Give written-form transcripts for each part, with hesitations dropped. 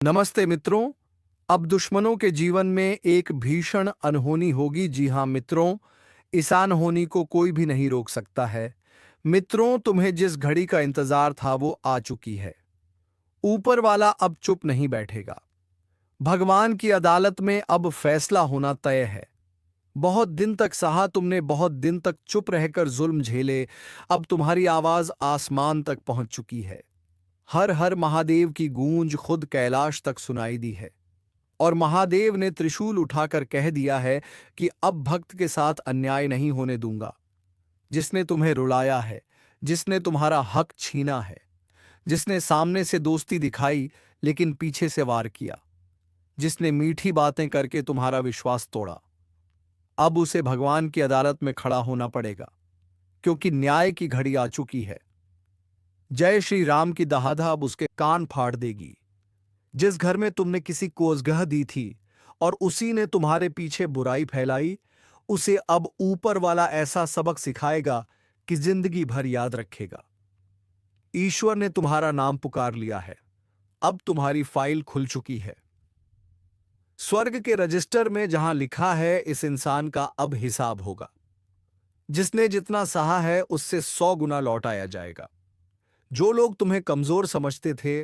नमस्ते मित्रों। अब दुश्मनों के जीवन में एक भीषण अनहोनी होगी। जी हाँ मित्रों, इस अनहोनी को कोई भी नहीं रोक सकता है। मित्रों, तुम्हें जिस घड़ी का इंतजार था वो आ चुकी है। ऊपर वाला अब चुप नहीं बैठेगा। भगवान की अदालत में अब फैसला होना तय है। बहुत दिन तक सहा तुमने, बहुत दिन तक चुप रहकर जुल्म झेले। अब तुम्हारी आवाज आसमान तक पहुंच चुकी है। हर हर महादेव की गूंज खुद कैलाश तक सुनाई दी है। और महादेव ने त्रिशूल उठाकर कह दिया है कि अब भक्त के साथ अन्याय नहीं होने दूंगा। जिसने तुम्हें रुलाया है, जिसने तुम्हारा हक छीना है, जिसने सामने से दोस्ती दिखाई लेकिन पीछे से वार किया, जिसने मीठी बातें करके तुम्हारा विश्वास तोड़ा, अब उसे भगवान की अदालत में खड़ा होना पड़ेगा, क्योंकि न्याय की घड़ी आ चुकी है। जय श्री राम की दहाड़ा अब उसके कान फाड़ देगी। जिस घर में तुमने किसी को अजगह दी थी और उसी ने तुम्हारे पीछे बुराई फैलाई, उसे अब ऊपर वाला ऐसा सबक सिखाएगा कि जिंदगी भर याद रखेगा। ईश्वर ने तुम्हारा नाम पुकार लिया है। अब तुम्हारी फाइल खुल चुकी है। स्वर्ग के रजिस्टर में जहां लिखा है, इस इंसान का अब हिसाब होगा। जिसने जितना सहा है उससे 100 गुना लौटाया जाएगा। जो लोग तुम्हें कमजोर समझते थे,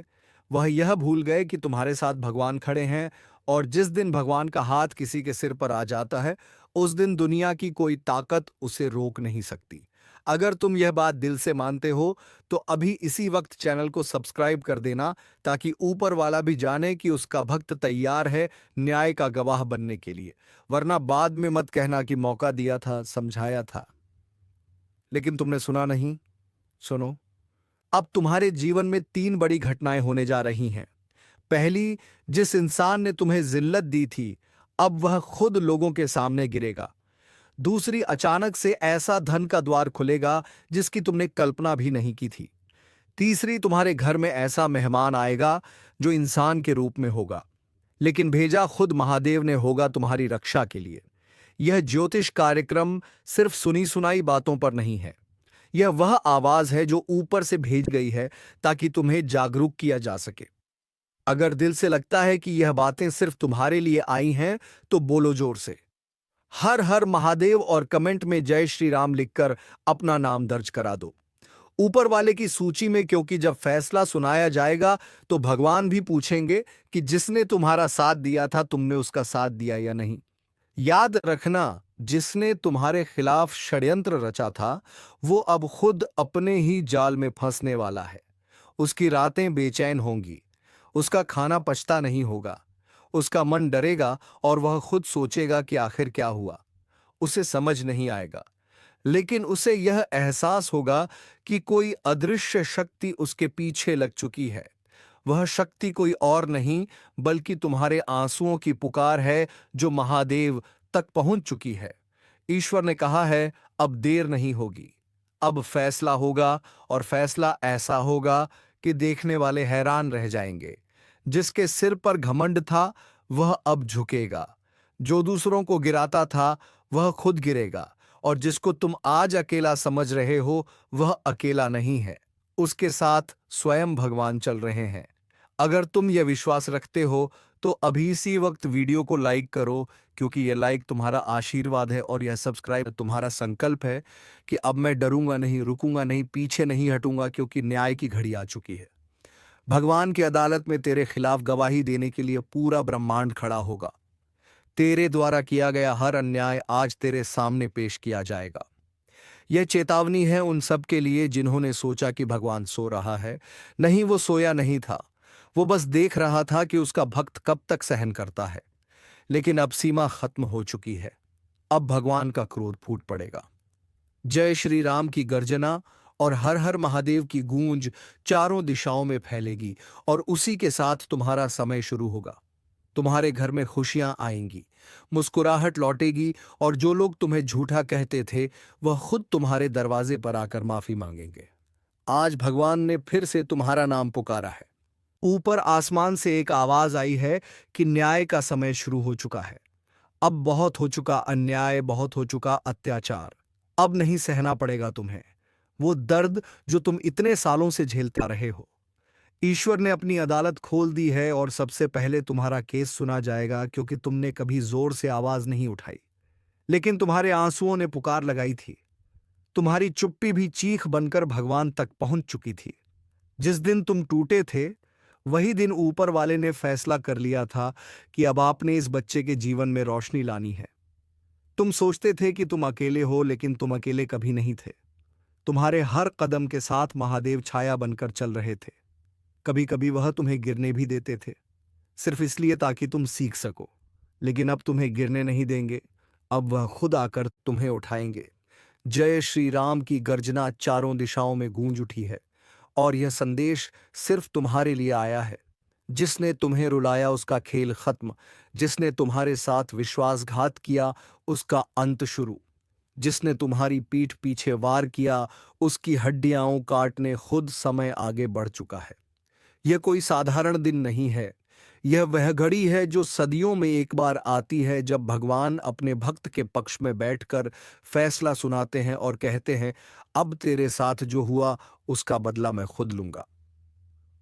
वह यह भूल गए कि तुम्हारे साथ भगवान खड़े हैं। और जिस दिन भगवान का हाथ किसी के सिर पर आ जाता है, उस दिन दुनिया की कोई ताकत उसे रोक नहीं सकती। अगर तुम यह बात दिल से मानते हो तो अभी इसी वक्त चैनल को सब्सक्राइब कर देना, ताकि ऊपर वाला भी जाने कि उसका भक्त तैयार है न्याय का गवाह बनने के लिए। वरना बाद में मत कहना कि मौका दिया था, समझाया था, लेकिन तुमने सुना नहीं। सुनो, अब तुम्हारे जीवन में 3 बड़ी घटनाएं होने जा रही हैं। पहली, जिस इंसान ने तुम्हें जिल्लत दी थी, अब वह खुद लोगों के सामने गिरेगा। दूसरी, अचानक से ऐसा धन का द्वार खुलेगा जिसकी तुमने कल्पना भी नहीं की थी। तीसरी, तुम्हारे घर में ऐसा मेहमान आएगा जो इंसान के रूप में होगा, लेकिन भेजा खुद महादेव ने होगा तुम्हारी रक्षा के लिए। यह ज्योतिष कार्यक्रम सिर्फ सुनी सुनाई बातों पर नहीं है। यह वह आवाज है जो ऊपर से भेज गई है, ताकि तुम्हें जागरूक किया जा सके। अगर दिल से लगता है कि यह बातें सिर्फ तुम्हारे लिए आई हैं, तो बोलो जोर से हर हर महादेव और कमेंट में जय श्री राम लिखकर अपना नाम दर्ज करा दो ऊपर वाले की सूची में, क्योंकि जब फैसला सुनाया जाएगा तो भगवान भी पूछेंगे कि जिसने तुम्हारा साथ दिया था, तुमने उसका साथ दिया या नहीं। याद रखना, जिसने तुम्हारे खिलाफ षड्यंत्र रचा था, वो अब खुद अपने ही जाल में फंसने वाला है। उसकी रातें बेचैन होंगी, उसका खाना पचता नहीं होगा, उसका मन डरेगा और वह खुद सोचेगा कि आखिर क्या हुआ। उसे समझ नहीं आएगा, लेकिन उसे यह एहसास होगा कि कोई अदृश्य शक्ति उसके पीछे लग चुकी है। वह शक्ति कोई और नहीं, बल्कि तुम्हारे आंसुओं की पुकार है जो महादेव तक पहुंच चुकी है। ईश्वर ने कहा है, अब देर नहीं होगी, अब फैसला होगा, और फैसला ऐसा होगा कि देखने वाले हैरान रह जाएंगे। जिसके सिर पर घमंड था, वह अब झुकेगा। जो दूसरों को गिराता था, वह खुद गिरेगा। और जिसको तुम आज अकेला समझ रहे हो, वह अकेला नहीं है, उसके साथ स्वयं भगवान चल रहे हैं। अगर तुम यह विश्वास रखते हो तो अभी इसी वक्त वीडियो को लाइक करो, क्योंकि यह लाइक तुम्हारा आशीर्वाद है और यह सब्सक्राइब तुम्हारा संकल्प है कि अब मैं डरूंगा नहीं, रुकूंगा नहीं, पीछे नहीं हटूंगा, क्योंकि न्याय की घड़ी आ चुकी है। भगवान की अदालत में तेरे खिलाफ गवाही देने के लिए पूरा ब्रह्मांड खड़ा होगा। तेरे द्वारा किया गया हर अन्याय आज तेरे सामने पेश किया जाएगा। यह चेतावनी है उन सब के लिए जिन्होंने सोचा कि भगवान सो रहा है। नहीं, वो सोया नहीं था, वो बस देख रहा था कि उसका भक्त कब तक सहन करता है। लेकिन अब सीमा खत्म हो चुकी है। अब भगवान का क्रोध फूट पड़ेगा। जय श्री राम की गर्जना और हर हर महादेव की गूंज चारों दिशाओं में फैलेगी, और उसी के साथ तुम्हारा समय शुरू होगा। तुम्हारे घर में खुशियां आएंगी, मुस्कुराहट लौटेगी, और जो लोग तुम्हें झूठा कहते थे, वह खुद तुम्हारे दरवाजे पर आकर माफी मांगेंगे। आज भगवान ने फिर से तुम्हारा नाम पुकारा है। ऊपर आसमान से एक आवाज आई है कि न्याय का समय शुरू हो चुका है। अब बहुत हो चुका अन्याय, बहुत हो चुका अत्याचार। अब नहीं सहना पड़ेगा तुम्हें वो दर्द जो तुम इतने सालों से झेलते आ रहे हो। ईश्वर ने अपनी अदालत खोल दी है और सबसे पहले तुम्हारा केस सुना जाएगा, क्योंकि तुमने कभी जोर से आवाज नहीं उठाई, लेकिन तुम्हारे आंसुओं ने पुकार लगाई थी। तुम्हारी चुप्पी भी चीख बनकर भगवान तक पहुंच चुकी थी। जिस दिन तुम टूटे थे, वही दिन ऊपर वाले ने फैसला कर लिया था कि अब आपने इस बच्चे के जीवन में रोशनी लानी है। तुम सोचते थे कि तुम अकेले हो, लेकिन तुम अकेले कभी नहीं थे। तुम्हारे हर कदम के साथ महादेव छाया बनकर चल रहे थे। कभी कभी वह तुम्हें गिरने भी देते थे, सिर्फ इसलिए ताकि तुम सीख सको। लेकिन अब तुम्हें गिरने नहीं देंगे, अब वह खुद आकर तुम्हें उठाएंगे। जय श्री राम की गर्जना चारों दिशाओं में गूंज उठी है, और यह संदेश सिर्फ तुम्हारे लिए आया है। जिसने तुम्हें रुलाया उसका खेल खत्म, जिसने तुम्हारे साथ विश्वासघात किया उसका अंत शुरू, जिसने तुम्हारी पीठ पीछे वार किया उसकी हड्डियां काटने खुद समय आगे बढ़ चुका है। यह कोई साधारण दिन नहीं है। यह वह घड़ी है जो सदियों में एक बार आती है, जब भगवान अपने भक्त के पक्ष में बैठकर फैसला सुनाते हैं और कहते हैं, अब तेरे साथ जो हुआ उसका बदला मैं खुद लूंगा।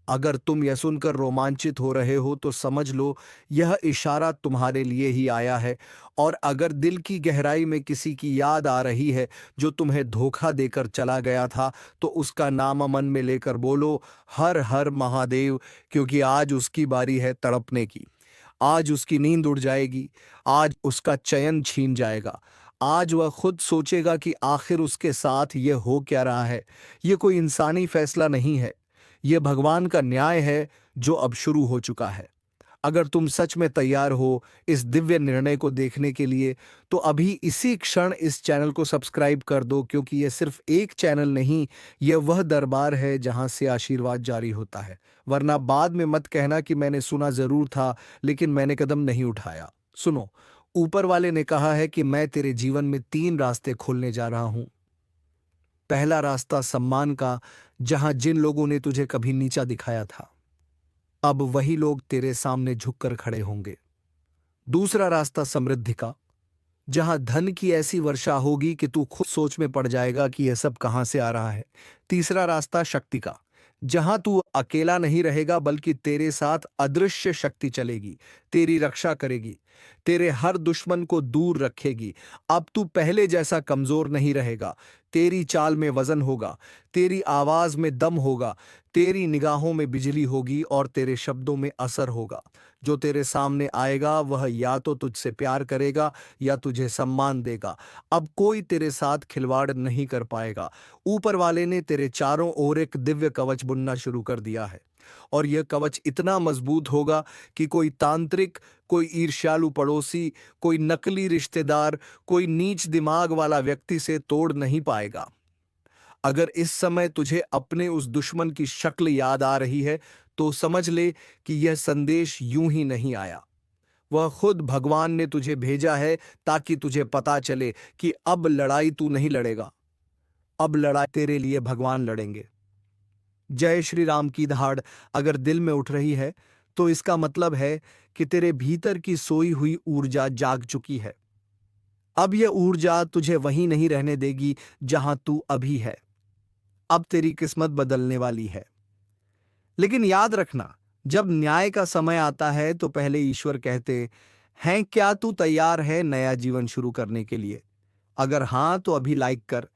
अगर तुम यह सुनकर रोमांचित हो रहे हो तो समझ लो यह इशारा तुम्हारे लिए ही आया है। और अगर दिल की गहराई में किसी की याद आ रही है जो तुम्हें धोखा देकर चला गया था, तो उसका नाम मन में लेकर बोलो, हर हर महादेव, क्योंकि आज उसकी बारी है तड़पने की। आज उसकी नींद उड़ जाएगी, आज उसका चयन छीन जाएगा। आज वह खुद सोचेगा कि आखिर उसके साथ ये हो क्या रहा है। ये कोई इंसानी फैसला नहीं है, यह भगवान का न्याय है जो अब शुरू हो चुका है। अगर तुम सच में तैयार हो इस दिव्य निर्णय को देखने के लिए, तो अभी इसी क्षण इस चैनल को सब्सक्राइब कर दो, क्योंकि यह सिर्फ एक चैनल नहीं, यह वह दरबार है जहां से आशीर्वाद जारी होता है। वरना बाद में मत कहना कि मैंने सुना जरूर था लेकिन मैंने कदम नहीं उठाया। सुनो, ऊपर वाले ने कहा है कि मैं तेरे जीवन में 3 रास्ते खोलने जा रहा हूं। पहला रास्ता सम्मान का, जहां जिन लोगों ने तुझे कभी नीचा दिखाया था, अब वही लोग तेरे सामने झुककर खड़े होंगे। दूसरा रास्ता समृद्धि का, जहां धन की ऐसी वर्षा होगी कि तू खुद सोच में पड़ जाएगा कि यह सब कहां से आ रहा है। तीसरा रास्ता शक्ति का, जहां तू अकेला नहीं रहेगा बल्कि तेरे साथ अदृश्य शक्ति चलेगी, तेरी रक्षा करेगी, तेरे हर दुश्मन को दूर रखेगी। अब तू पहले जैसा कमजोर नहीं रहेगा। तेरी चाल में वजन होगा, तेरी आवाज में दम होगा, तेरी निगाहों में बिजली होगी और तेरे शब्दों में असर होगा। जो तेरे सामने आएगा वह या तो तुझसे प्यार करेगा या तुझे सम्मान देगा। अब कोई तेरे साथ खिलवाड़ नहीं कर पाएगा। ऊपर वाले ने तेरे चारों ओर एक दिव्य कवच बुनना शुरू कर दिया है, और यह कवच इतना मजबूत होगा कि कोई तांत्रिक, कोई ईर्ष्यालु पड़ोसी, कोई नकली रिश्तेदार, कोई नीच दिमाग वाला व्यक्ति से तोड़ नहीं पाएगा। अगर इस समय तुझे अपने उस दुश्मन की शक्ल याद आ रही है, तो समझ ले कि यह संदेश यूं ही नहीं आया। वह खुद भगवान ने तुझे भेजा है, ताकि तुझे पता चले कि अब लड़ाई तू नहीं लड़ेगा, अब लड़ाई तेरे लिए भगवान लड़ेंगे। जय श्री राम की दहाड़ अगर दिल में उठ रही है, तो इसका मतलब है कि तेरे भीतर की सोई हुई ऊर्जा जाग चुकी है। अब यह ऊर्जा तुझे वहीं नहीं रहने देगी जहां तू अभी है। अब तेरी किस्मत बदलने वाली है। लेकिन याद रखना, जब न्याय का समय आता है तो पहले ईश्वर कहते हैं, क्या तू तैयार है नया जीवन शुरू करने के लिए? अगर हां तो अभी लाइक कर,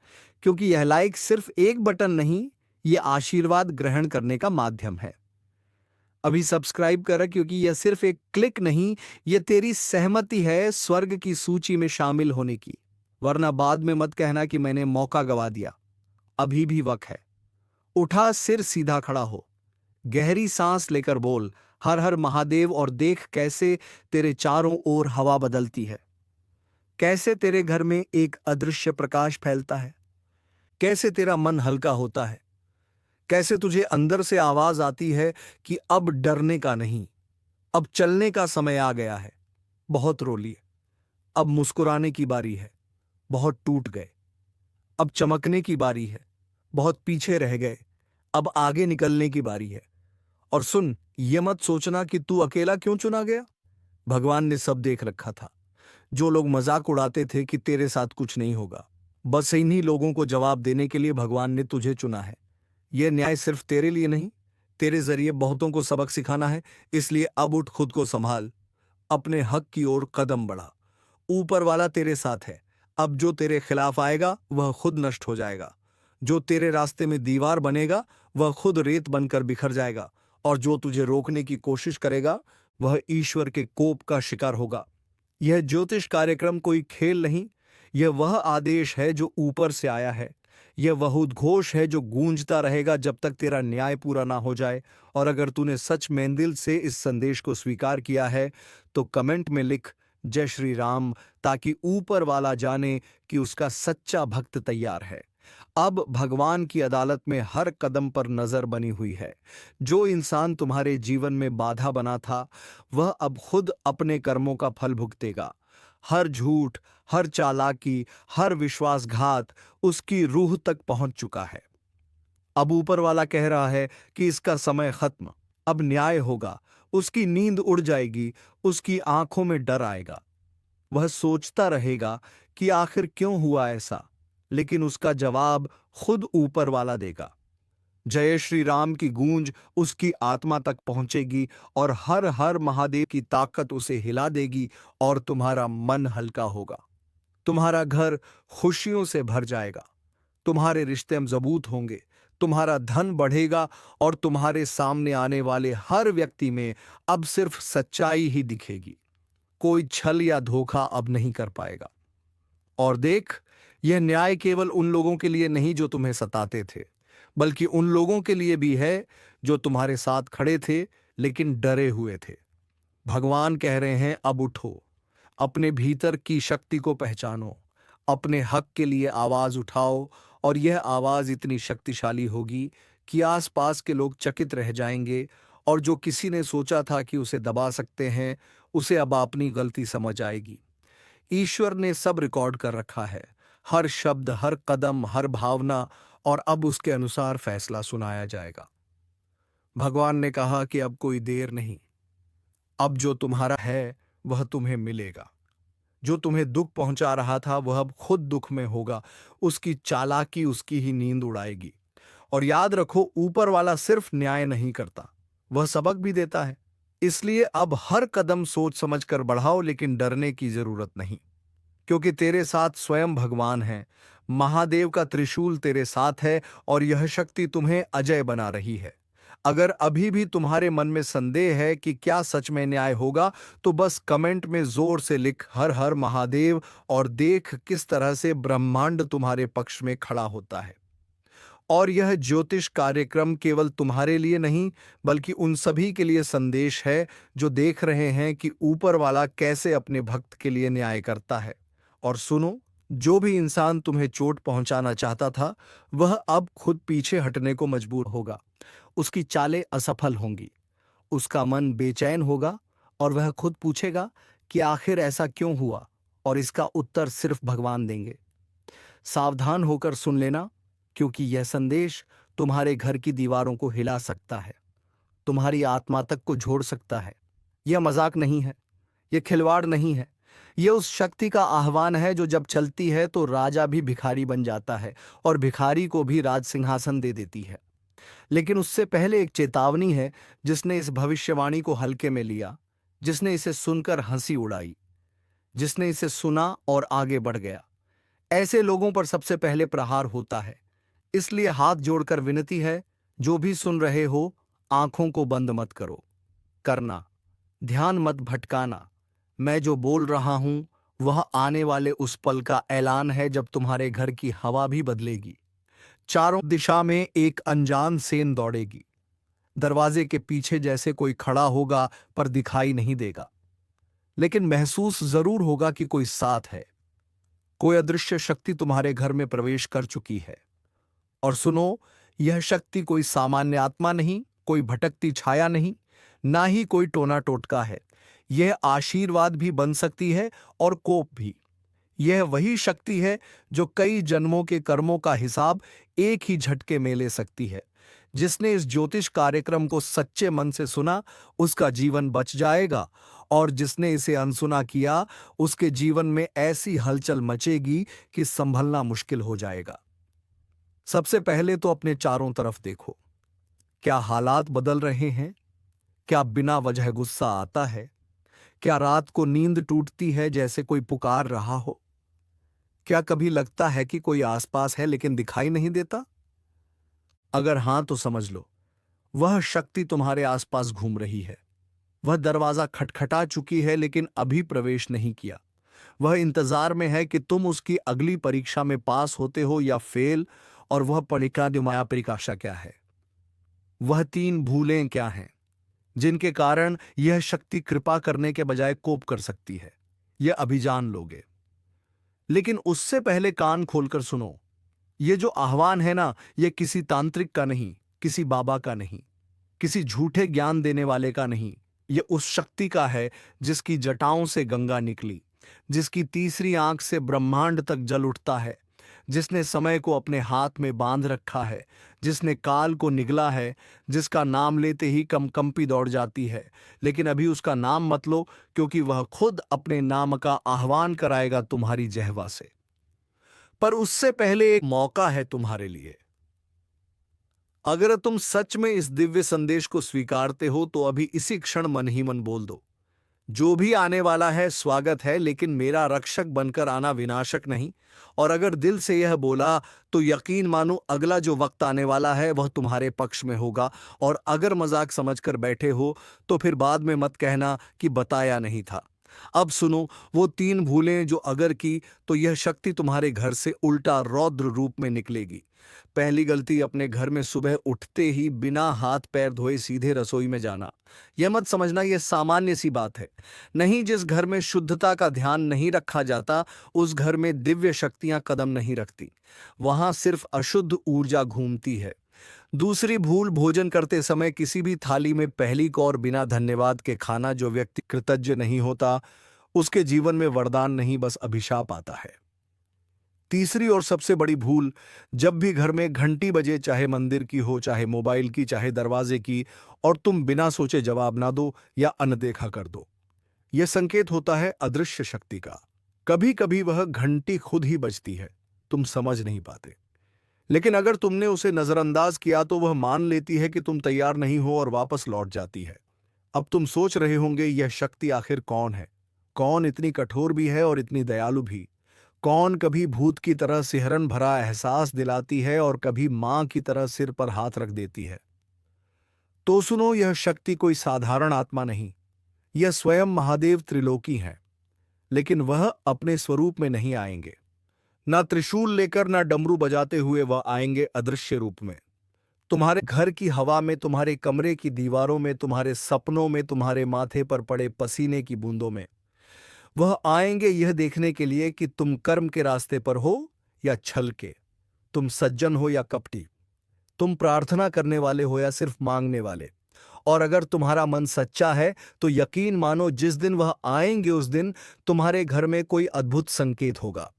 क्योंकि यह लाइक सिर्फ एक बटन नहीं, यह आशीर्वाद ग्रहण करने का माध्यम है। अभी सब्सक्राइब कर, क्योंकि यह सिर्फ एक क्लिक नहीं, यह तेरी सहमति है स्वर्ग की सूची में शामिल होने की। वरना बाद में मत कहना कि मैंने मौका गवा दिया। अभी भी वक्त है। उठा, सिर सीधा खड़ा हो, गहरी सांस लेकर बोल, हर हर महादेव, और देख कैसे तेरे चारों ओर हवा बदलती है, कैसे तेरे घर में एक अदृश्य प्रकाश फैलता है, कैसे तेरा मन हल्का होता है, कैसे तुझे अंदर से आवाज आती है कि अब डरने का नहीं, अब चलने का समय आ गया है। बहुत रो लिए, अब मुस्कुराने की बारी है, बहुत टूट गए। अब चमकने की बारी है, बहुत पीछे रह गए, अब आगे निकलने की बारी है। और सुन, ये मत सोचना कि तू अकेला क्यों चुना गया। भगवान ने सब देख रखा था। जो लोग मजाक उड़ाते थे कि तेरे साथ कुछ नहीं होगा, बस इन्हीं लोगों को जवाब देने के लिए भगवान ने तुझे चुना है। यह न्याय सिर्फ तेरे लिए नहीं, तेरे जरिए बहुतों को सबक सिखाना है, इसलिए अब उठ, खुद को संभाल, अपने हक की ओर कदम बढ़ा। ऊपर वाला तेरे साथ है। अब जो तेरे खिलाफ आएगा वह खुद नष्ट हो जाएगा। जो तेरे रास्ते में दीवार बनेगा वह खुद रेत बनकर बिखर जाएगा, और जो तुझे रोकने की कोशिश करेगा वह ईश्वर के कोप का शिकार होगा। यह ज्योतिष कार्यक्रम कोई खेल नहीं, यह वह आदेश है जो ऊपर से आया है। यह वह उद्घोष है जो गूंजता रहेगा जब तक तेरा न्याय पूरा ना हो जाए। और अगर तूने सच में दिल से इस संदेश को स्वीकार किया है तो कमेंट में लिख जय श्री राम, ताकि ऊपर वाला जाने कि उसका सच्चा भक्त तैयार है। अब भगवान की अदालत में हर कदम पर नजर बनी हुई है। जो इंसान तुम्हारे जीवन में बाधा बना था वह अब खुद अपने कर्मों का फल भुगतेगा। हर झूठ, हर चालाकी, हर विश्वासघात उसकी रूह तक पहुंच चुका है। अब ऊपर वाला कह रहा है कि इसका समय खत्म, अब न्याय होगा। उसकी नींद उड़ जाएगी, उसकी आंखों में डर आएगा। वह सोचता रहेगा कि आखिर क्यों हुआ ऐसा, लेकिन उसका जवाब खुद ऊपर वाला देगा। जय श्री राम की गूंज उसकी आत्मा तक पहुंचेगी और हर हर महादेव की ताकत उसे हिला देगी, और तुम्हारा मन हल्का होगा। तुम्हारा घर खुशियों से भर जाएगा, तुम्हारे रिश्ते मजबूत होंगे, तुम्हारा धन बढ़ेगा, और तुम्हारे सामने आने वाले हर व्यक्ति में अब सिर्फ सच्चाई ही दिखेगी। कोई छल या धोखा अब नहीं कर पाएगा। और देख, यह न्याय केवल उन लोगों के लिए नहीं जो तुम्हें सताते थे, बल्कि उन लोगों के लिए भी है जो तुम्हारे साथ खड़े थे लेकिन डरे हुए थे। भगवान कह रहे हैं, अब उठो, अपने भीतर की शक्ति को पहचानो, अपने हक के लिए आवाज उठाओ, और यह आवाज इतनी शक्तिशाली होगी कि आसपास के लोग चकित रह जाएंगे, और जो किसी ने सोचा था कि उसे दबा सकते हैं, उसे अब अपनी गलती समझ आएगी। ईश्वर ने सब रिकॉर्ड कर रखा है, हर शब्द, हर कदम, हर भावना, और अब उसके अनुसार फैसला सुनाया जाएगा। भगवान ने कहा कि अब कोई देर नहीं, अब जो तुम्हारा है वह तुम्हें मिलेगा। जो तुम्हें दुख पहुंचा रहा था वह अब खुद दुख में होगा, उसकी चालाकी उसकी ही नींद उड़ाएगी। और याद रखो, ऊपर वाला सिर्फ न्याय नहीं करता, वह सबक भी देता है। इसलिए अब हर कदम सोच समझ कर बढ़ाओ, लेकिन डरने की जरूरत नहीं, क्योंकि तेरे साथ स्वयं भगवान है। महादेव का त्रिशूल तेरे साथ है, और यह शक्ति तुम्हें अजय बना रही है। अगर अभी भी तुम्हारे मन में संदेह है कि क्या सच में न्याय होगा, तो बस कमेंट में जोर से लिख हर हर महादेव, और देख किस तरह से ब्रह्मांड तुम्हारे पक्ष में खड़ा होता है। और यह ज्योतिष कार्यक्रम केवल तुम्हारे लिए नहीं, बल्कि उन सभी के लिए संदेश है जो देख रहे हैं कि ऊपर वाला कैसे अपने भक्त के लिए न्याय करता है। और सुनो, जो भी इंसान तुम्हें चोट पहुंचाना चाहता था वह अब खुद पीछे हटने को मजबूर होगा। उसकी चालें असफल होंगी, उसका मन बेचैन होगा, और वह खुद पूछेगा कि आखिर ऐसा क्यों हुआ, और इसका उत्तर सिर्फ भगवान देंगे। सावधान होकर सुन लेना, क्योंकि यह संदेश तुम्हारे घर की दीवारों को हिला सकता है, तुम्हारी आत्मा तक को झोड़ सकता है। यह मजाक नहीं है, यह खिलवाड़ नहीं है, यह उस शक्ति का आह्वान है जो जब चलती है तो राजा भी भिखारी बन जाता है, और भिखारी को भी राज सिंहासन दे देती है। लेकिन उससे पहले एक चेतावनी है, जिसने इस भविष्यवाणी को हल्के में लिया, जिसने इसे सुनकर हंसी उड़ाई, जिसने इसे सुना और आगे बढ़ गया, ऐसे लोगों पर सबसे पहले प्रहार होता है। इसलिए हाथ जोड़कर विनती है, जो भी सुन रहे हो, आंखों को बंद मत करो, करना, ध्यान मत भटकाना। मैं जो बोल रहा हूं वह आने वाले उस पल का ऐलान है जब तुम्हारे घर की हवा भी बदलेगी। चारों दिशा में एक अनजान सेन दौड़ेगी। दरवाजे के पीछे जैसे कोई खड़ा होगा पर दिखाई नहीं देगा, लेकिन महसूस जरूर होगा कि कोई साथ है। कोई अदृश्य शक्ति तुम्हारे घर में प्रवेश कर चुकी है। और सुनो, यह शक्ति कोई सामान्य आत्मा नहीं, कोई भटकती छाया नहीं, ना ही कोई टोना टोटका है। यह आशीर्वाद भी बन सकती है और कोप भी। यह वही शक्ति है जो कई जन्मों के कर्मों का हिसाब एक ही झटके में ले सकती है। जिसने इस ज्योतिष कार्यक्रम को सच्चे मन से सुना, उसका जीवन बच जाएगा, और जिसने इसे अनसुना किया, उसके जीवन में ऐसी हलचल मचेगी कि संभलना मुश्किल हो जाएगा। सबसे पहले तो अपने चारों तरफ देखो। क्या हालात बदल रहे हैं? क्या बिना वजह गुस्सा आता है? क्या रात को नींद टूटती है जैसे कोई पुकार रहा हो? क्या कभी लगता है कि कोई आसपास है लेकिन दिखाई नहीं देता? अगर हां तो समझ लो, वह शक्ति तुम्हारे आसपास घूम रही है। वह दरवाजा खटखटा चुकी है लेकिन अभी प्रवेश नहीं किया। वह इंतजार में है कि तुम उसकी अगली परीक्षा में पास होते हो या फेल। और वह परीक्षा क्या है? वह तीन भूलें क्या हैं जिनके कारण यह शक्ति कृपा करने के बजाय कोप कर सकती है? यह अभी जान लोगे। लेकिन उससे पहले कान खोलकर सुनो। यह जो आह्वान है ना, यह किसी तांत्रिक का नहीं, किसी बाबा का नहीं, किसी झूठे ज्ञान देने वाले का नहीं। यह उस शक्ति का है जिसकी जटाओं से गंगा निकली, जिसकी तीसरी आंख से ब्रह्मांड तक जल उठता है, जिसने समय को अपने हाथ में बांध रखा है, जिसने काल को निगला है, जिसका नाम लेते ही कंपी दौड़ जाती है। लेकिन अभी उसका नाम मत लो, क्योंकि वह खुद अपने नाम का आह्वान कराएगा तुम्हारी जहवा से। पर उससे पहले एक मौका है तुम्हारे लिए। अगर तुम सच में इस दिव्य संदेश को स्वीकारते हो तो अभी इसी क्षण मन ही मन बोल दो, जो भी आने वाला है स्वागत है, लेकिन मेरा रक्षक बनकर आना, विनाशक नहीं। और अगर दिल से यह बोला तो यकीन मानो अगला जो वक्त आने वाला है वह तुम्हारे पक्ष में होगा। और अगर मजाक समझकर बैठे हो तो फिर बाद में मत कहना कि बताया नहीं था। अब सुनो वो तीन भूलें जो अगर की तो यह शक्ति तुम्हारे घर से उल्टा रौद्र रूप में निकलेगी। पहली गलती, अपने घर में सुबह उठते ही बिना हाथ पैर धोए सीधे रसोई में जाना। यह मत समझना यह सामान्य सी बात है। नहीं, जिस घर में शुद्धता का ध्यान नहीं रखा जाता उस घर में दिव्य शक्तियां कदम नहीं रखती। वहां सिर्फ अशुद्ध ऊर्जा घूमती है। दूसरी भूल, भोजन करते समय किसी भी थाली में पहली कौर बिना धन्यवाद के खाना। जो व्यक्ति कृतज्ञ नहीं होता उसके जीवन में वरदान नहीं, बस अभिशाप आता है। तीसरी और सबसे बड़ी भूल, जब भी घर में घंटी बजे, चाहे मंदिर की हो, चाहे मोबाइल की, चाहे दरवाजे की, और तुम बिना सोचे जवाब ना दो या अनदेखा कर दो, यह संकेत होता है अदृश्य शक्ति का। कभी कभी वह घंटी खुद ही बजती है, तुम समझ नहीं पाते। लेकिन अगर तुमने उसे नजरअंदाज किया तो वह मान लेती है कि तुम तैयार नहीं हो और वापस लौट जाती है। अब तुम सोच रहे होंगे यह शक्ति आखिर कौन है? कौन इतनी कठोर भी है और इतनी दयालु भी? कौन कभी भूत की तरह सिहरन भरा एहसास दिलाती है और कभी मां की तरह सिर पर हाथ रख देती है? तो सुनो, यह शक्ति कोई साधारण आत्मा नहीं, यह स्वयं महादेव त्रिलोकी है। लेकिन वह अपने स्वरूप में नहीं आएंगे, ना त्रिशूल लेकर, ना डमरू बजाते हुए। वह आएंगे अदृश्य रूप में, तुम्हारे घर की हवा में, तुम्हारे कमरे की दीवारों में, तुम्हारे सपनों में, तुम्हारे माथे पर पड़े पसीने की बूंदों में। वह आएंगे यह देखने के लिए कि तुम कर्म के रास्ते पर हो या छल के, तुम सज्जन हो या कपटी, तुम प्रार्थना करने वाले हो या सिर्फ मांगने वाले। और अगर तुम्हारा मन सच्चा है तो यकीन मानो, जिस दिन वह आएंगे उस दिन तुम्हारे घर में कोई अद्भुत संकेत होगा।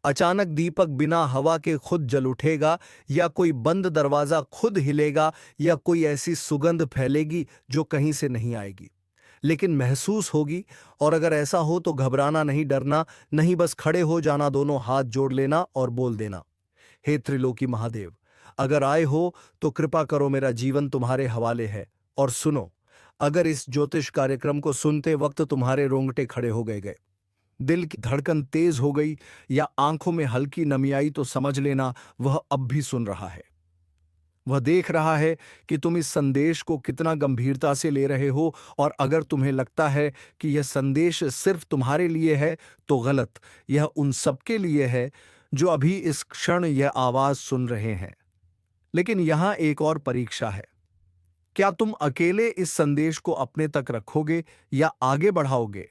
अचानक दीपक बिना हवा के खुद जल उठेगा, या कोई बंद दरवाजा खुद हिलेगा, या कोई ऐसी सुगंध फैलेगी जो कहीं से नहीं आएगी लेकिन महसूस होगी। और अगर ऐसा हो तो घबराना नहीं, डरना नहीं, बस खड़े हो जाना, दोनों हाथ जोड़ लेना और बोल देना, हे त्रिलोकी महादेव, अगर आए हो तो कृपा करो, मेरा जीवन तुम्हारे हवाले है। और सुनो, अगर इस ज्योतिष कार्यक्रम को सुनते वक्त तुम्हारे रोंगटे खड़े हो गए, दिल की धड़कन तेज हो गई या आंखों में हल्की नमी आई, तो समझ लेना वह अब भी सुन रहा है। वह देख रहा है कि तुम इस संदेश को कितना गंभीरता से ले रहे हो। और अगर तुम्हें लगता है कि यह संदेश सिर्फ तुम्हारे लिए है तो गलत, यह उन सबके लिए है जो अभी इस क्षण यह आवाज सुन रहे हैं। लेकिन यहां एक और परीक्षा है, क्या तुम अकेले इस संदेश को अपने तक रखोगे या आगे बढ़ाओगे?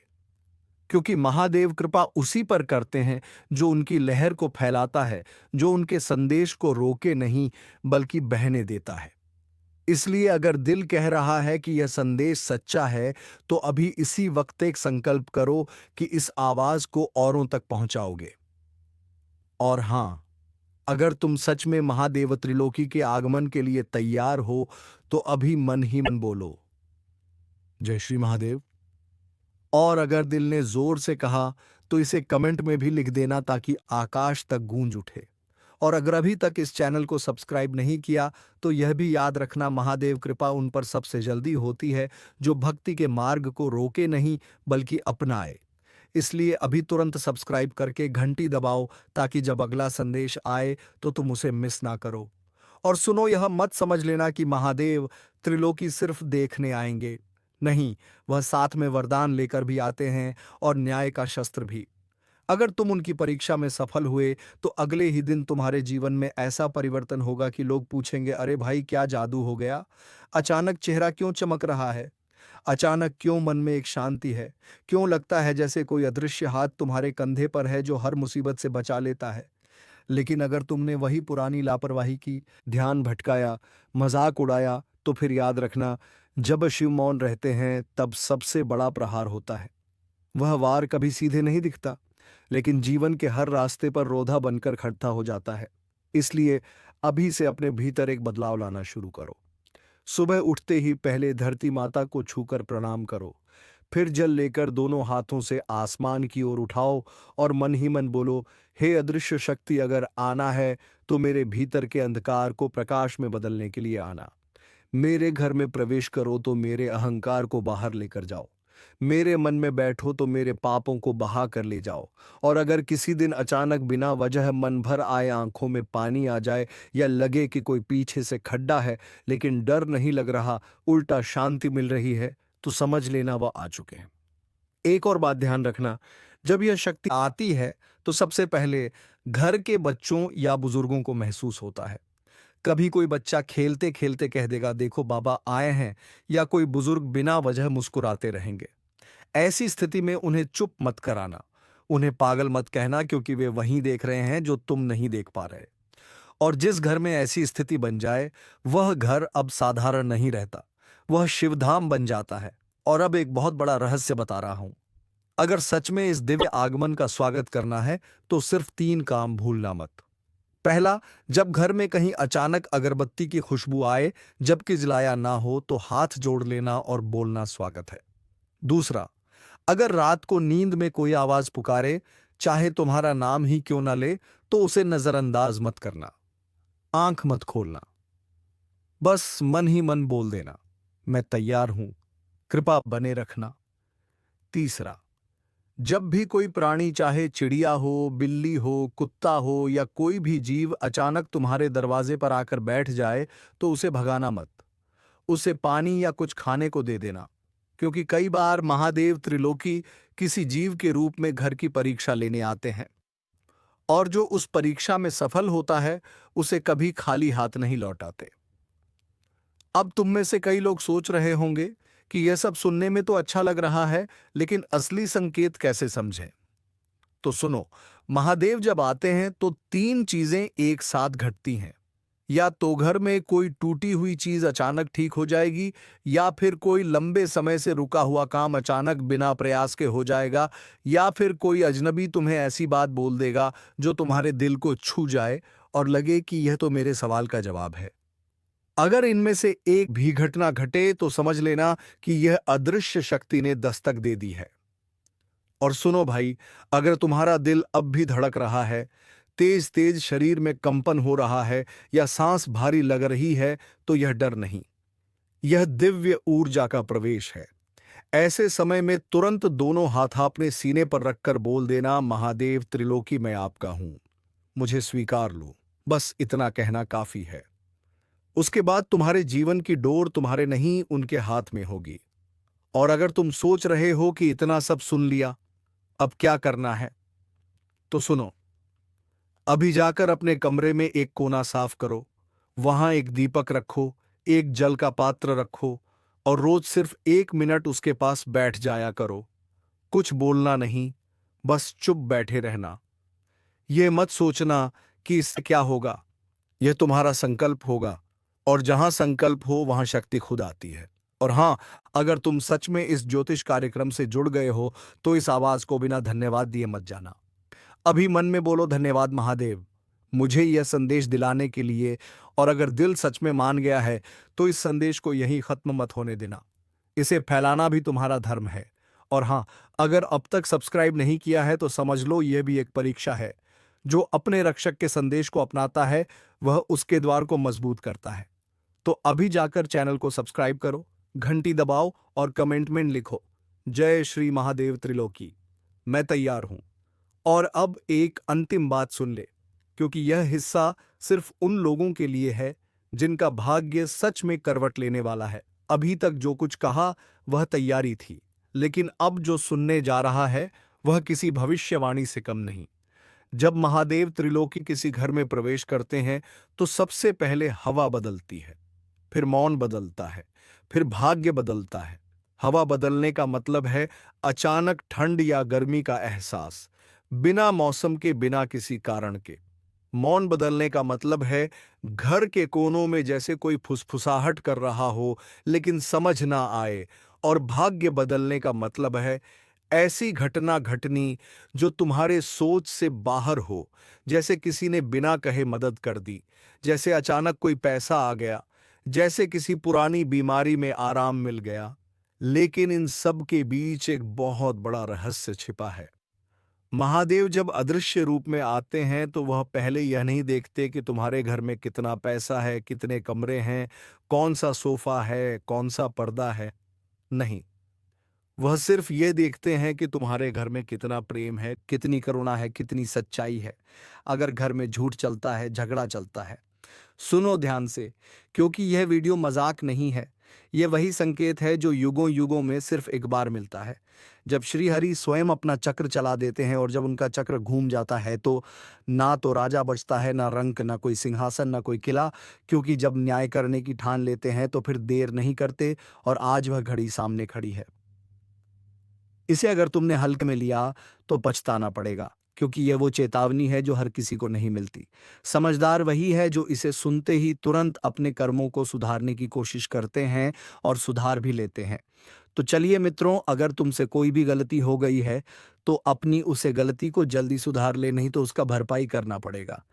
क्योंकि महादेव कृपा उसी पर करते हैं जो उनकी लहर को फैलाता है, जो उनके संदेश को रोके नहीं बल्कि बहने देता है। इसलिए अगर दिल कह रहा है कि यह संदेश सच्चा है तो अभी इसी वक्त एक संकल्प करो कि इस आवाज को औरों तक पहुंचाओगे। और हां, अगर तुम सच में महादेव त्रिलोकी के आगमन के लिए तैयार हो तो अभी मन ही मन बोलो, जय श्री महादेव। और अगर दिल ने जोर से कहा तो इसे कमेंट में भी लिख देना ताकि आकाश तक गूंज उठे। और अगर अभी तक इस चैनल को सब्सक्राइब नहीं किया तो यह भी याद रखना, महादेव कृपा उन पर सबसे जल्दी होती है जो भक्ति के मार्ग को रोके नहीं बल्कि अपनाए। इसलिए अभी तुरंत सब्सक्राइब करके घंटी दबाओ ताकि जब अगला संदेश आए तो तुम उसे मिस ना करो। और सुनो, यह मत समझ लेना कि महादेव त्रिलोकी सिर्फ देखने आएंगे। नहीं, वह साथ में वरदान लेकर भी आते हैं और न्याय का शस्त्र भी। अगर तुम उनकी परीक्षा में सफल हुए तो अगले ही दिन तुम्हारे जीवन में ऐसा परिवर्तन होगा कि लोग पूछेंगे, अरे भाई क्या जादू हो गया, अचानक चेहरा क्यों चमक रहा है, अचानक क्यों मन में एक शांति है, क्यों लगता है जैसे कोई अदृश्य हाथ तुम्हारे कंधे पर है जो हर मुसीबत से बचा लेता है। लेकिन अगर तुमने वही पुरानी लापरवाही की, ध्यान भटकाया, मजाक उड़ाया, तो फिर याद रखना, जब शिव मौन रहते हैं तब सबसे बड़ा प्रहार होता है। वह वार कभी सीधे नहीं दिखता, लेकिन जीवन के हर रास्ते पर रोधा बनकर खड़ा हो जाता है। इसलिए अभी से अपने भीतर एक बदलाव लाना शुरू करो। सुबह उठते ही पहले धरती माता को छूकर प्रणाम करो, फिर जल लेकर दोनों हाथों से आसमान की ओर उठाओ और मन ही मन बोलो, हे अदृश्य शक्ति, अगर आना है तो मेरे भीतर के अंधकार को प्रकाश में बदलने के लिए आना। मेरे घर में प्रवेश करो तो मेरे अहंकार को बाहर लेकर जाओ। मेरे मन में बैठो तो मेरे पापों को बहा कर ले जाओ। और अगर किसी दिन अचानक बिना वजह मन भर आए, आंखों में पानी आ जाए या लगे कि कोई पीछे से खड्डा है लेकिन डर नहीं लग रहा, उल्टा शांति मिल रही है, तो समझ लेना वह आ चुके हैं। एक और बात ध्यान रखना, जब यह शक्ति आती है तो सबसे पहले घर के बच्चों या बुजुर्गों को महसूस होता है। कभी कोई बच्चा खेलते खेलते कह देगा, देखो बाबा आए हैं, या कोई बुजुर्ग बिना वजह मुस्कुराते रहेंगे। ऐसी स्थिति में उन्हें चुप मत कराना, उन्हें पागल मत कहना, क्योंकि वे वही देख रहे हैं जो तुम नहीं देख पा रहे। और जिस घर में ऐसी स्थिति बन जाए, वह घर अब साधारण नहीं रहता, वह शिवधाम बन जाता है। और अब एक बहुत बड़ा रहस्य बता रहा हूं। अगर सच में इस दिव्य आगमन का स्वागत करना है तो सिर्फ 3 काम भूलना मत। पहला, जब घर में कहीं अचानक अगरबत्ती की खुशबू आए जबकि जलाया ना हो तो हाथ जोड़ लेना और बोलना, स्वागत है। दूसरा, अगर रात को नींद में कोई आवाज पुकारे, चाहे तुम्हारा नाम ही क्यों ना ले, तो उसे नजरअंदाज मत करना, आंख मत खोलना, बस मन ही मन बोल देना, मैं तैयार हूं, कृपा बने रखना। तीसरा, जब भी कोई प्राणी, चाहे चिड़िया हो, बिल्ली हो, कुत्ता हो या कोई भी जीव अचानक तुम्हारे दरवाजे पर आकर बैठ जाए तो उसे भगाना मत, उसे पानी या कुछ खाने को दे देना। क्योंकि कई बार महादेव त्रिलोकी किसी जीव के रूप में घर की परीक्षा लेने आते हैं, और जो उस परीक्षा में सफल होता है उसे कभी खाली हाथ नहीं लौटाते। अब तुम में से कई लोग सोच रहे होंगे कि यह सब सुनने में तो अच्छा लग रहा है, लेकिन असली संकेत कैसे समझें? तो सुनो, महादेव जब आते हैं तो 3 चीजें एक साथ घटती हैं। या तो घर में कोई टूटी हुई चीज अचानक ठीक हो जाएगी, या फिर कोई लंबे समय से रुका हुआ काम अचानक बिना प्रयास के हो जाएगा, या फिर कोई अजनबी तुम्हें ऐसी बात बोल देगा जो तुम्हारे दिल को छू जाए और लगे कि यह तो मेरे सवाल का जवाब है। अगर इनमें से एक भी घटना घटे तो समझ लेना कि यह अदृश्य शक्ति ने दस्तक दे दी है। और सुनो भाई, अगर तुम्हारा दिल अब भी धड़क रहा है, तेज तेज शरीर में कंपन हो रहा है या सांस भारी लग रही है, तो यह डर नहीं, यह दिव्य ऊर्जा का प्रवेश है। ऐसे समय में तुरंत दोनों हाथ अपने सीने पर रखकर बोल देना, महादेव त्रिलोकी मैं आपका हूं, मुझे स्वीकार लो। बस इतना कहना काफी है। उसके बाद तुम्हारे जीवन की डोर तुम्हारे नहीं, उनके हाथ में होगी। और अगर तुम सोच रहे हो कि इतना सब सुन लिया, अब क्या करना है, तो सुनो, अभी जाकर अपने कमरे में एक कोना साफ करो, वहां एक दीपक रखो, एक जल का पात्र रखो और रोज सिर्फ 1 मिनट उसके पास बैठ जाया करो। कुछ बोलना नहीं, बस चुप बैठे रहना। यह मत सोचना कि इससे क्या होगा, यह तुम्हारा संकल्प होगा, और जहां संकल्प हो वहां शक्ति खुद आती है। और हां, अगर तुम सच में इस ज्योतिष कार्यक्रम से जुड़ गए हो तो इस आवाज को बिना धन्यवाद दिए मत जाना। अभी मन में बोलो, धन्यवाद महादेव, मुझे यह संदेश दिलाने के लिए। और अगर दिल सच में मान गया है तो इस संदेश को यहीं खत्म मत होने देना, इसे फैलाना भी तुम्हारा धर्म है। और हां, अगर अब तक सब्सक्राइब नहीं किया है तो समझ लो यह भी एक परीक्षा है। जो अपने रक्षक के संदेश को अपनाता है वह उसके द्वार को मजबूत करता है। तो अभी जाकर चैनल को सब्सक्राइब करो, घंटी दबाओ और कमेंट में लिखो जय श्री महादेव त्रिलोकी। मैं तैयार हूं। और अब एक अंतिम बात सुन ले, क्योंकि यह हिस्सा सिर्फ उन लोगों के लिए है जिनका भाग्य सच में करवट लेने वाला है। अभी तक जो कुछ कहा वह तैयारी थी, लेकिन अब जो सुनने जा रहा है वह किसी भविष्यवाणी से कम नहीं। जब महादेव त्रिलोकी किसी घर में प्रवेश करते हैं तो सबसे पहले हवा बदलती है, फिर मौन बदलता है, फिर भाग्य बदलता है। हवा बदलने का मतलब है अचानक ठंड या गर्मी का एहसास, बिना मौसम के, बिना किसी कारण के। मौन बदलने का मतलब है घर के कोनों में जैसे कोई फुसफुसाहट कर रहा हो लेकिन समझ ना आए। और भाग्य बदलने का मतलब है ऐसी घटना घटनी जो तुम्हारे सोच से बाहर हो, जैसे किसी ने बिना कहे मदद कर दी, जैसे अचानक कोई पैसा आ गया, जैसे किसी पुरानी बीमारी में आराम मिल गया। लेकिन इन सब के बीच एक बहुत बड़ा रहस्य छिपा है। महादेव जब अदृश्य रूप में आते हैं तो वह पहले यह नहीं देखते कि तुम्हारे घर में कितना पैसा है, कितने कमरे हैं, कौन सा सोफा है, कौन सा पर्दा है। नहीं, वह सिर्फ ये देखते हैं कि तुम्हारे घर में कितना प्रेम है, कितनी करुणा है, कितनी सच्चाई है। अगर घर में झूठ चलता है, झगड़ा चलता है, सुनो ध्यान से, क्योंकि यह वीडियो मजाक नहीं है। यह वही संकेत है जो युगों युगों में सिर्फ एक बार मिलता है। जब श्री हरि स्वयं अपना चक्र चला देते हैं और जब उनका चक्र घूम जाता है तो ना तो राजा बचता है, ना रंक, ना कोई सिंहासन, ना कोई किला। क्योंकि जब न्याय करने की ठान लेते हैं तो फिर देर नहीं करते और आज वह घड़ी सामने खड़ी है। इसे अगर तुमने हल्के में लिया तो पछताना पड़ेगा, क्योंकि यह वो चेतावनी है जो हर किसी को नहीं मिलती। समझदार वही है जो इसे सुनते ही तुरंत अपने कर्मों को सुधारने की कोशिश करते हैं और सुधार भी लेते हैं। तो चलिए मित्रों, अगर तुमसे कोई भी गलती हो गई है तो अपनी उसे गलती को जल्दी सुधार ले, नहीं तो उसका भरपाई करना पड़ेगा।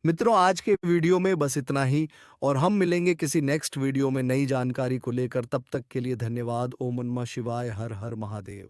मित्रों, आज के वीडियो में बस इतना ही और हम मिलेंगे किसी नेक्स्ट वीडियो में नई जानकारी को लेकर। तब तक के लिए धन्यवाद। ओम नमः शिवाय। हर हर महादेव।